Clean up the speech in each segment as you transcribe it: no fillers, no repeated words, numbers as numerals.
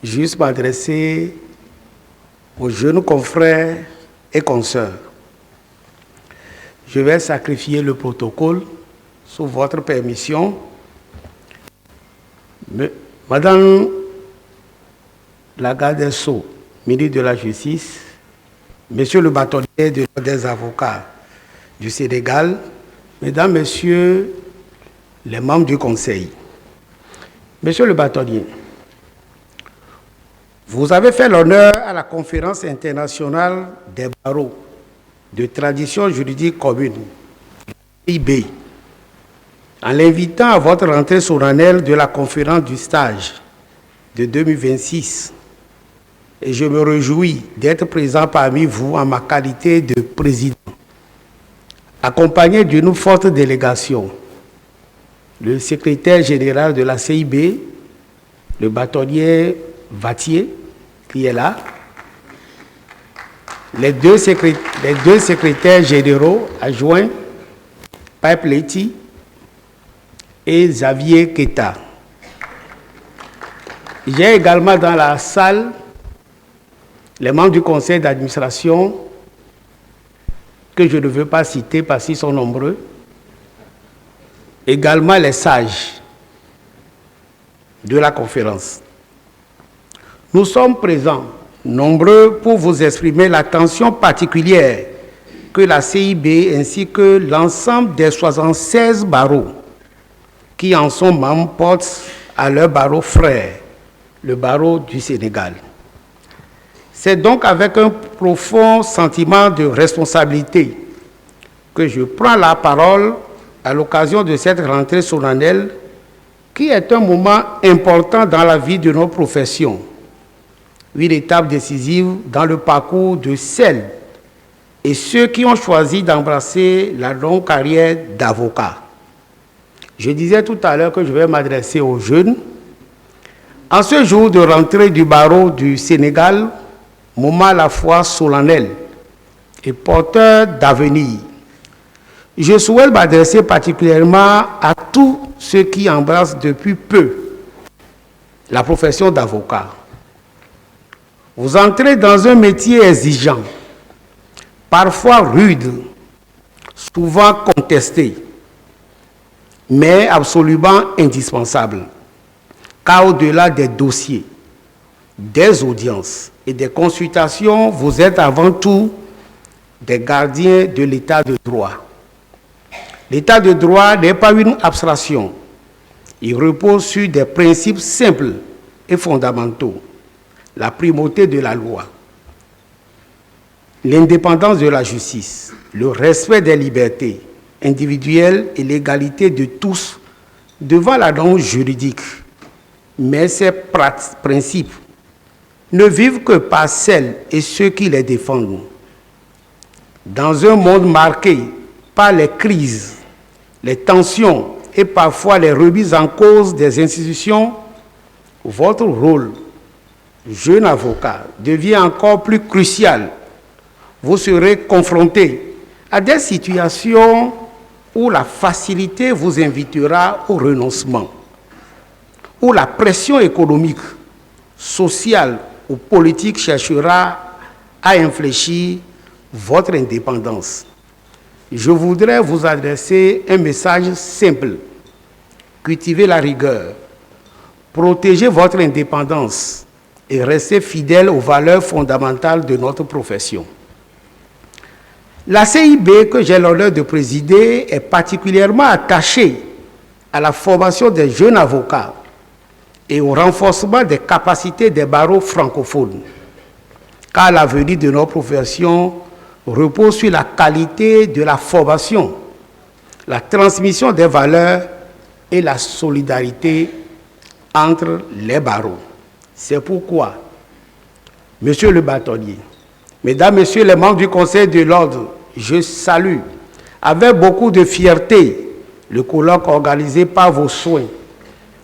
juste m'adresser aux jeunes confrères et consoeurs. Je vais sacrifier le protocole sous votre permission. Madame la garde des Sceaux, ministre de la Justice, Monsieur le bâtonnier de l'Ordre des avocats du Sénégal, Mesdames, Messieurs les membres du Conseil. Monsieur le bâtonnier, vous avez fait l'honneur à la conférence internationale des barreaux de tradition juridique commune, IB, en l'invitant à votre rentrée solennelle de la conférence du stage de 2026. Et je me réjouis d'être présent parmi vous en ma qualité de président, accompagné d'une forte délégation, le secrétaire général de la CIB, le bâtonnier Vatier, qui est là, les deux secrétaires généraux adjoints, Pipe Leti et Xavier Keta. J'ai également dans la salle les membres du conseil d'administration, que je ne veux pas citer parce qu'ils sont nombreux, également les sages de la conférence. Nous sommes présents, nombreux, pour vous exprimer l'attention particulière que la CIB ainsi que l'ensemble des 76 barreaux qui en sont membres portent à leur barreau frère, le barreau du Sénégal. C'est donc avec un profond sentiment de responsabilité que je prends la parole à l'occasion de cette rentrée solennelle qui est un moment important dans la vie de nos professions, une étape décisive dans le parcours de celles et ceux qui ont choisi d'embrasser la longue carrière d'avocat. Je disais tout à l'heure que je vais m'adresser aux jeunes. En ce jour de rentrée du barreau du Sénégal, moment à la fois solennel et porteur d'avenir, je souhaite m'adresser particulièrement à tous ceux qui embrassent depuis peu la profession d'avocat. Vous entrez dans un métier exigeant, parfois rude, souvent contesté, mais absolument indispensable, car au-delà des dossiers, des audiences et des consultations, vous êtes avant tout des gardiens de l'état de droit. L'état de droit n'est pas une abstraction. Il repose sur des principes simples et fondamentaux. La primauté de la loi, l'indépendance de la justice, le respect des libertés individuelles et l'égalité de tous devant la norme juridique. Mais ces principes ne vivent que par celles et ceux qui les défendent. Dans un monde marqué par les crises, les tensions et parfois les remises en cause des institutions, votre rôle, jeune avocat, devient encore plus crucial. Vous serez confronté à des situations où la facilité vous invitera au renoncement, où la pression économique, sociale ou politique cherchera à infléchir votre indépendance. Je voudrais vous adresser un message simple. Cultivez la rigueur, protégez votre indépendance et restez fidèle aux valeurs fondamentales de notre profession. La CIB, que j'ai l'honneur de présider, est particulièrement attachée à la formation des jeunes avocats et au renforcement des capacités des barreaux francophones, car l'avenir de nos professions repose sur la qualité de la formation, la transmission des valeurs et la solidarité entre les barreaux. C'est pourquoi, Monsieur le bâtonnier, Mesdames, Messieurs les membres du Conseil de l'Ordre, je salue avec beaucoup de fierté le colloque organisé par vos soins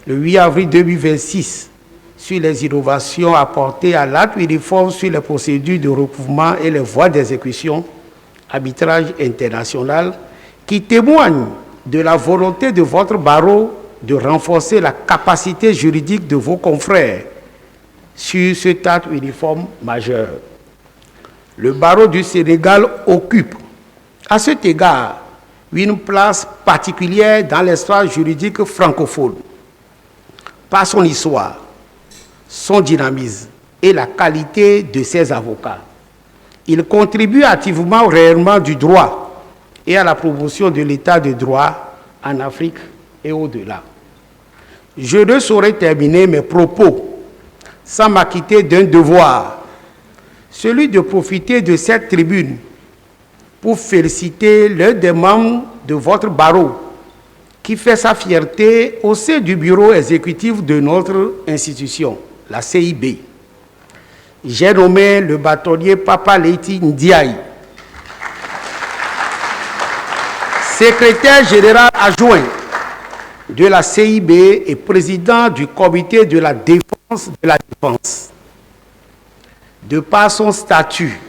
le 8 avril 2026 sur les innovations apportées à l'acte uniforme sur les procédures de recouvrement et les voies d'exécution, arbitrage international, qui témoigne de la volonté de votre barreau de renforcer la capacité juridique de vos confrères sur cet acte uniforme majeur. Le barreau du Sénégal occupe, à cet égard, une place particulière dans l'histoire juridique francophone. Par son histoire, son dynamisme et la qualité de ses avocats, il contribue activement au rayonnement du droit et à la promotion de l'état de droit en Afrique et au-delà. Je ne saurais terminer mes propos sans m'acquitter d'un devoir, celui de profiter de cette tribune pour féliciter l'un des membres de votre barreau qui fait sa fierté au sein du bureau exécutif de notre institution, la CIB. J'ai nommé le bâtonnier Papa Leyti Ndiaye, secrétaire général adjoint de la CIB et président du comité de la défense de la défense. De par son statut,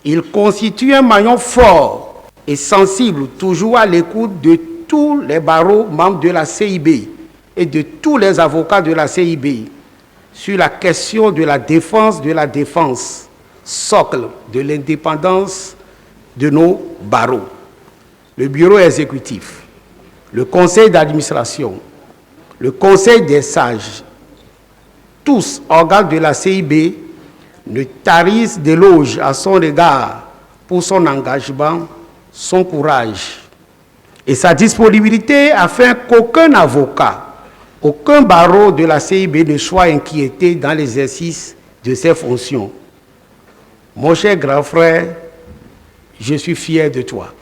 il constitue un maillon fort et sensible, toujours à l'écoute de tous les barreaux membres de la CIB et de tous les avocats de la CIB sur la question de la défense, socle de l'indépendance de nos barreaux. Le bureau exécutif, le conseil d'administration, le conseil des sages, tous organes de la CIB, ne tarissent d'éloges à son égard pour son engagement, son courage et sa disponibilité afin qu'aucun avocat, aucun barreau de la CIB ne soit inquiété dans l'exercice de ses fonctions. Mon cher grand frère, je suis fier de toi.